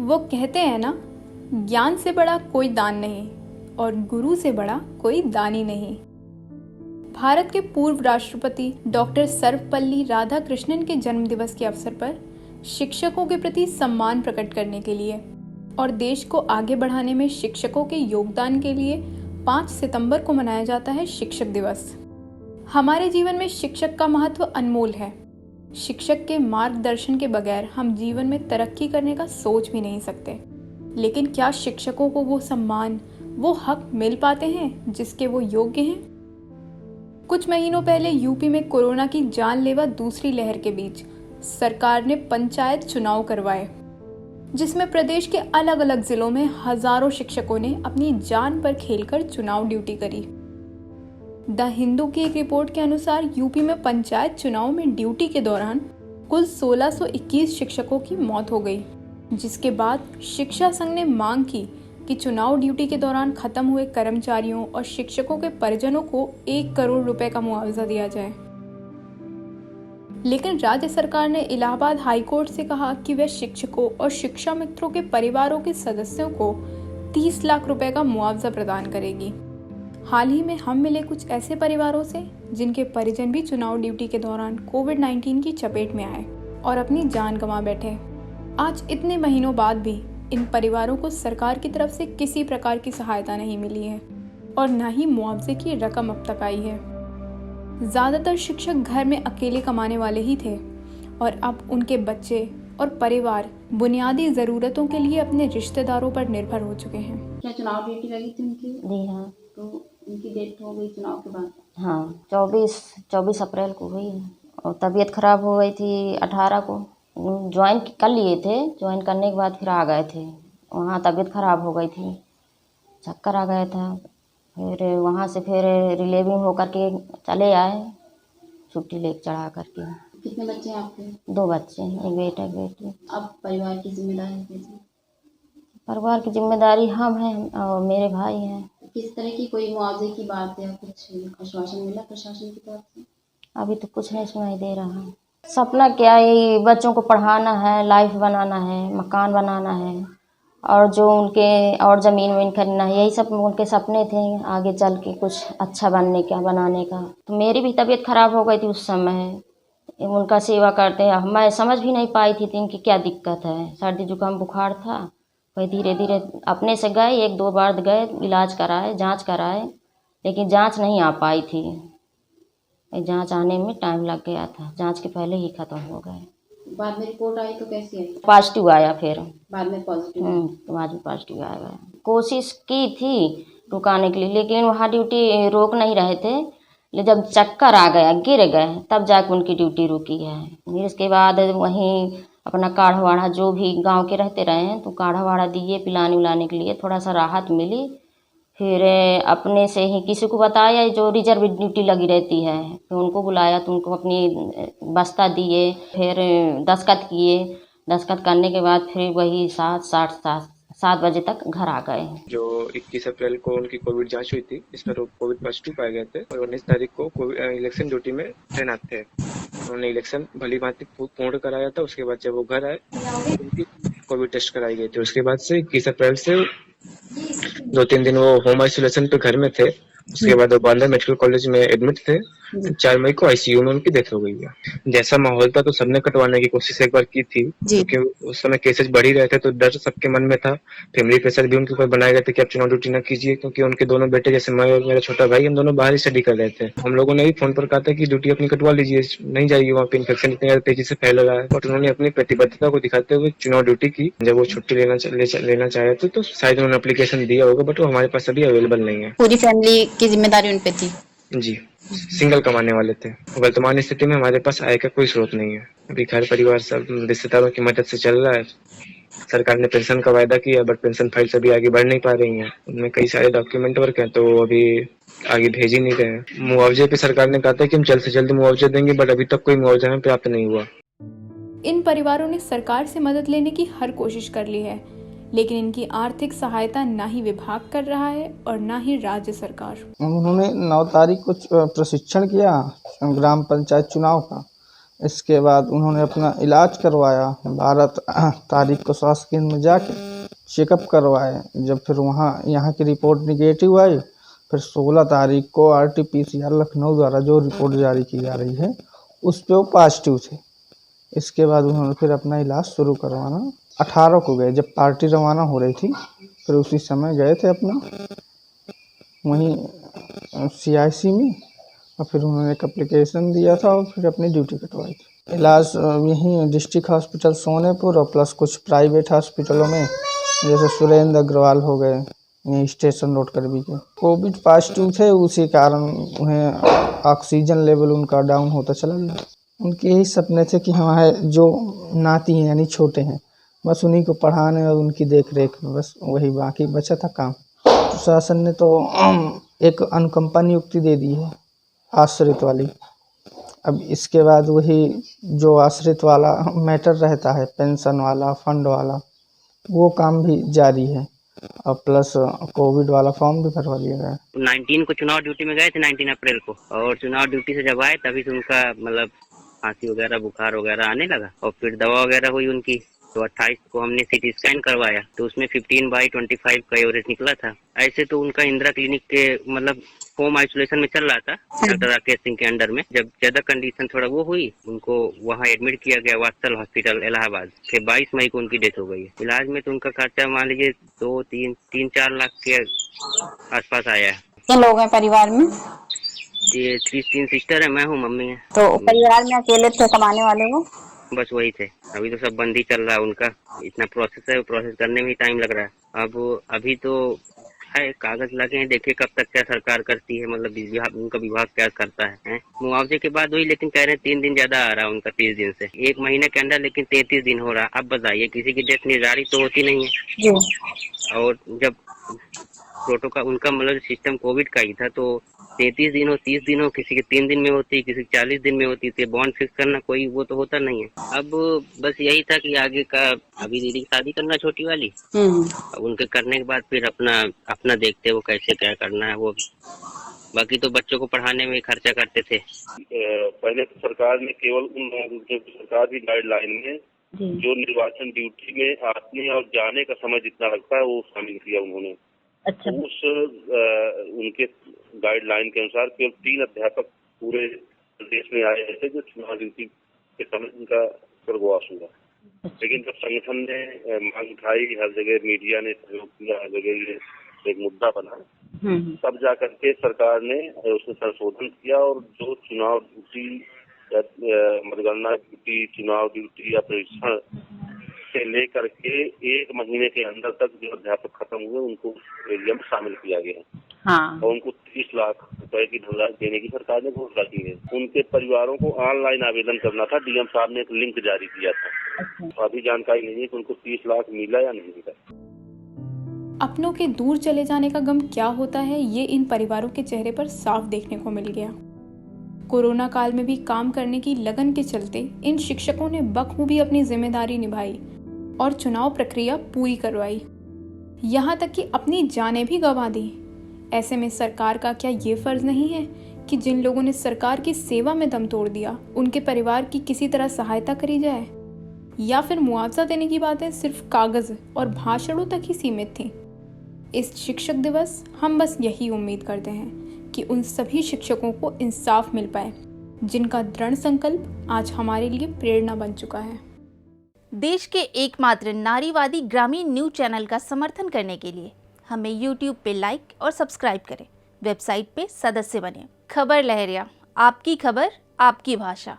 वो कहते हैं ना, ज्ञान से बड़ा कोई दान नहीं और गुरु से बड़ा कोई दानी नहीं। भारत के पूर्व राष्ट्रपति डॉक्टर सर्वपल्ली राधाकृष्णन के जन्मदिवस के अवसर पर शिक्षकों के प्रति सम्मान प्रकट करने के लिए और देश को आगे बढ़ाने में शिक्षकों के योगदान के लिए 5 सितंबर को मनाया जाता है शिक्षक दिवस। हमारे जीवन में शिक्षक का महत्व अनमोल है। शिक्षक के मार्गदर्शन के बगैर हम जीवन में तरक्की करने का सोच भी नहीं सकते। लेकिन क्या शिक्षकों को वो सम्मान, वो हक मिल पाते हैं जिसके वो योग्य हैं? कुछ महीनों पहले यूपी में कोरोना की जानलेवा दूसरी लहर के बीच सरकार ने पंचायत चुनाव करवाए, जिसमें प्रदेश के अलग अलग जिलों में हजारों शिक्षकों ने अपनी जान पर खेलकर चुनाव ड्यूटी करी। द हिंदू की एक रिपोर्ट के अनुसार यूपी में पंचायत चुनाव में ड्यूटी के दौरान कुल 1621 शिक्षकों की मौत हो गई, जिसके बाद शिक्षा संघ ने मांग की कि चुनाव ड्यूटी के दौरान खत्म हुए कर्मचारियों और शिक्षकों के परिजनों को 1 करोड़ रुपए का मुआवजा दिया जाए। लेकिन राज्य सरकार ने इलाहाबाद हाईकोर्ट से कहा कि वह शिक्षकों और शिक्षा मित्रों के परिवारों के सदस्यों को 30 लाख रुपए का मुआवजा प्रदान करेगी। हाल ही में हम मिले कुछ ऐसे परिवारों से जिनके परिजन भी चुनाव ड्यूटी के दौरान कोविड-19 की चपेट में आए और अपनी जान गंवा बैठे। आज इतने महीनों बाद भी इन परिवारों को सरकार की तरफ से किसी प्रकार की सहायता नहीं मिली है और न ही मुआवजे की रकम अब तक आई है। ज़्यादातर शिक्षक घर में अकेले कमाने वाले ही थे और अब उनके बच्चे और परिवार बुनियादी ज़रूरतों के लिए अपने रिश्तेदारों पर निर्भर हो चुके हैं। क्या चुनाव ड्यूटी लगी थी उनकी? जी हाँ। तो उनकी डेथ हो गई चुनाव के बाद? हाँ, 24 अप्रैल को हुई है और तबीयत खराब हो गई थी 18 को। ज्वाइन कर लिए थे, ज्वाइन करने के बाद फिर आ गए थे। वहाँ तबीयत खराब हो गई थी, चक्कर आ गया था। फिर वहाँ से फिर रिलीविंग होकर के चले आए, छुट्टी लेके चढ़ा करके। कितने बच्चे हैं आपके? 2 बच्चे हैं, एक बेटा एक बेटी। अब परिवार की जिम्मेदारी कैसी? परिवार की जिम्मेदारी हम हैं और मेरे भाई हैं। किस तरह की कोई मुआवजे की बात या कुछ आश्वासन मिला प्रशासन की तरफ से? अभी तो कुछ नहीं सुनाई दे रहा। सपना क्या है, बच्चों को पढ़ाना है, लाइफ बनाना है, मकान बनाना है और जो उनके और ज़मीन वमीन खरीदना है, यही सब उनके सपने थे आगे चल के कुछ अच्छा बनने का, बनाने का। तो मेरी भी तबीयत ख़राब हो गई थी उस समय, उनका सेवा करते हैं। मैं समझ भी नहीं पाई थी इनकी क्या दिक्कत है। सर्दी जुकाम बुखार था, वही धीरे धीरे अपने से गए, 1-2 बार गए, इलाज कराए, जांच कराए, लेकिन जांच नहीं आ पाई थी। जांच आने में टाइम लग गया था, जांच के पहले ही ख़त्म हो गए। बाद में रिपोर्ट आई तो कैसी आई? पॉजिटिव आया। फिर बाद में पॉजिटिव? बाद में पॉजिटिव आ गया। कोशिश की थी रुकाने के लिए, लेकिन वहाँ ड्यूटी रोक नहीं रहे थे। लेकिन जब चक्कर आ गया, गिर गए, तब जाकर उनकी ड्यूटी रुकी है। फिर इसके बाद वहीं अपना काढ़ा वाढ़ा, जो भी गांव के रहते रहे हैं, तो काढ़ा वाढ़ा दिए पिलाने उलाने के लिए, थोड़ा सा राहत मिली। फिर अपने से ही किसी को बताया, जो रिजर्व ड्यूटी लगी रहती है, फिर उनको बुलाया तो उनको अपनी बस्ता दिए, फिर दस्तखत किए। दस्तखत करने के बाद फिर वही 7 बजे तक घर आ गए। जो 21 अप्रैल को उनकी कोविड जांच हुई थी, इस पर कोविड पॉजिटिव पाए गए थे और 19 तारीख को इलेक्शन ड्यूटी में तैनात थे। उन्होंने इलेक्शन भली भांति पूर्ण कराया था। उसके बाद जब वो घर आए, उनकी कोविड टेस्ट कराई गई थी। उसके बाद से 21 अप्रैल से 2-3 दिन वो होम आइसोलेशन पे घर में थे। उसके बाद वो बांदा मेडिकल कॉलेज में एडमिट थे। 4 मई को आईसीयू में उनकी डेथ हो गई है। जैसा माहौल था तो सबने कटवाने की कोशिश एक बार की थी, क्योंकि उस समय केसेस बढ़ ही रहे थे, तो डर सबके मन में था। फैमिली प्रेशर भी उनके ऊपर बनाए गए थे कि आप चुनाव ड्यूटी न कीजिए, क्योंकि उनके दोनों बेटे, जैसे मैं और मेरा छोटा भाई, हम दोनों बाहर ही स्टडी कर रहे थे। हम लोगों ने भी फोन पर कहा था कि ड्यूटी अपनी कटवा लीजिए, नहीं जाइए, वहाँ पे इन्फेक्शन इतनी ज्यादा तेजी से फैल रहा है। बट उन्होंने अपनी प्रतिबद्धता को दिखाते हुए चुनाव ड्यूटी की। जब वो छुट्टी लेना चाहे थे तो शायद उन्होंने एप्लीकेशन दिया होगा, बट वो हमारे पास अभी अवेलेबल नहीं है। पूरी फैमिली की जिम्मेदारी उन पे थी? जी, सिंगल कमाने वाले थे। वर्तमान स्थिति में हमारे पास आय का कोई स्रोत नहीं है। अभी घर परिवार सब रिश्तेदारों की मदद से चल रहा है। सरकार ने पेंशन का वायदा किया, बट पेंशन फाइल्स अभी आगे बढ़ नहीं पा रही हैं। उनमें कई सारे डॉक्यूमेंट वर्क हैं, तो अभी आगे भेज ही नहीं रहे हैं। मुआवजे पे सरकार ने कहा था कि हम जल्द से जल्द मुआवजा देंगे, बट अभी तक कोई मुआवजा हमें प्राप्त नहीं हुआ। इन परिवारों ने सरकार से मदद लेने की हर कोशिश कर ली है, लेकिन इनकी आर्थिक सहायता ना ही विभाग कर रहा है और ना ही राज्य सरकार। उन्होंने 9 तारीख को प्रशिक्षण किया ग्राम पंचायत चुनाव का, इसके बाद उन्होंने अपना इलाज करवाया। 12 तारीख को स्वास्थ्य केंद्र में जाके चेकअप करवाए। जब फिर यहाँ की रिपोर्ट निगेटिव आई, फिर 16 तारीख को RT-PCR लखनऊ द्वारा जो रिपोर्ट जारी की जा रही है उस पे वो पॉजिटिव थे। इसके बाद उन्होंने फिर अपना इलाज शुरू करवाना 18 को गए, जब पार्टी रवाना हो रही थी फिर उसी समय गए थे अपना वहीं CIC में, और फिर उन्होंने एक एप्लीकेशन दिया था और फिर अपनी ड्यूटी कटवाई थी। इलाज यहीं डिस्ट्रिक्ट हॉस्पिटल सोनेपुर और प्लस कुछ प्राइवेट हॉस्पिटलों में, जैसे सुरेंद्र अग्रवाल हो गए यहीं स्टेशन रोड करबी के, कोविड पॉजिटिव थे। उसी कारण उन्हें ऑक्सीजन लेवल उनका डाउन होता चला गया। उनके यही सपने थे कि हमारे जो नाती हैं यानी छोटे हैं, बस उन्हीं को पढ़ाने और उनकी देख रेख में, बस वही बाकी बचा था काम। प्रशासन ने तो एक अनुकंपा नियुक्ति दे दी है आश्रित वाली। अब इसके बाद वही जो आश्रित वाला मैटर रहता है, पेंशन वाला, फंड वाला, वो काम भी जारी है और प्लस कोविड वाला फॉर्म भी भरवा दिया गया है। 19 को चुनाव ड्यूटी में गए थे, 19 अप्रैल को, और चुनाव ड्यूटी से जब आए तभी से उनका मतलब खांसी वगैरह, बुखार वगैरह आने लगा और फिर दवा वगैरह हुई उनकी। तो 28 को हमने CT स्कैन करवाया तो उसमें 15/25 का एवरेज निकला था। ऐसे तो उनका इंदिरा क्लिनिक के मतलब होम आइसोलेशन में चल रहा था डॉक्टर राकेश सिंह के अंडर में। जब ज्यादा कंडीशन थोड़ा वो हुई, उनको वहाँ एडमिट किया गया वात्सल हॉस्पिटल इलाहाबाद। फिर 22 मई को उनकी डेथ हो गई। इलाज में तो उनका खर्चा मान लीजिए 3-4 लाख के आसपास आया है। कितने लोग हैं परिवार में? ये 3 सिस्टर है, मैं हूँ, मम्मी है। तो परिवार में अकेले थे कमाने वाले वो? बस वही थे। अभी तो सब बंद ही चल रहा है उनका, इतना प्रोसेस है, प्रोसेस करने में ही टाइम लग रहा है। अब अभी तो है, कागज लगे हैं, देखिए कब तक क्या सरकार करती है, मतलब उनका विभाग क्या करता है। मुआवजे के बाद वही, लेकिन कह रहे हैं 3 दिन ज्यादा आ रहा है उनका, 30 दिन से 1 महीने के अंदर, लेकिन 33 दिन हो रहा। अब बताइए, किसी की डेथ निर्धारित तो होती नहीं है और जब प्रोटोकॉल उनका मतलब सिस्टम कोविड का ही था, तो 33 दिन हो, 30 दिन हो, किसी के 3 दिन में होती, किसी के 40 दिन में होती, तो बॉन्ड फिक्स करना कोई वो तो होता नहीं है। अब बस यही था कि आगे का, अभी दीदी की शादी करना छोटी वाली, अब उनके करने के बाद फिर अपना देखते वो कैसे क्या करना है वो। बाकी तो बच्चों को पढ़ाने में खर्चा करते थे। पहले तो सरकार ने केवल उन सरकार की गाइडलाइन में जो निर्वाचन ड्यूटी में आने और जाने का समय जितना लगता है वो शामिल किया उन्होंने। अच्छा। उस उनके गाइडलाइन के अनुसार केवल 3 अध्यापक पूरे प्रदेश में आए थे जो चुनाव ड्यूटी के समय उनका स्वर्गवास हुआ। लेकिन जब संगठन ने मांग उठाई, हर जगह मीडिया ने सहयोग किया, हर जगह एक मुद्दा बना, तब जाकर के सरकार ने उसमें संशोधन किया और जो चुनाव ड्यूटी, मतगणना ड्यूटी, चुनाव ड्यूटी या परीक्षण से लेकर के 1 महीने के अंदर तक जो अध्यापक खत्म हुए उनको एरिया में शामिल किया गया। और उनको 30 लाख रुपए की धनराशि देने की सरकार ने घोषणा की है। उनके परिवारों को ऑनलाइन आवेदन करना था, DM साहब ने एक लिंक जारी किया था। तो अभी जानकारी नहीं है कि उनको 30 लाख मिला या नहीं मिला। अपनों के दूर चले जाने का गम क्या होता है, ये इन परिवारों के चेहरे पर साफ देखने को मिल गया। कोरोना काल में भी काम करने की लगन के चलते इन शिक्षकों ने बखूबी अपनी जिम्मेदारी निभाई और चुनाव प्रक्रिया पूरी करवाई, यहाँ तक कि अपनी जानें भी गंवा दी। ऐसे में सरकार का क्या ये फर्ज नहीं है कि जिन लोगों ने सरकार की सेवा में दम तोड़ दिया, उनके परिवार की किसी तरह सहायता करी जाए? या फिर मुआवजा देने की बातें सिर्फ कागज और भाषणों तक ही सीमित थीं? इस शिक्षक दिवस हम बस यही उम्मीद करते हैं कि उन सभी शिक्षकों को इंसाफ मिल पाए जिनका दृढ़ संकल्प आज हमारे लिए प्रेरणा बन चुका है। देश के एकमात्र नारीवादी ग्रामीण न्यूज चैनल का समर्थन करने के लिए हमें YouTube पे लाइक और सब्सक्राइब करें, वेबसाइट पे सदस्य बने। खबर लहरिया, आपकी खबर, आपकी भाषा।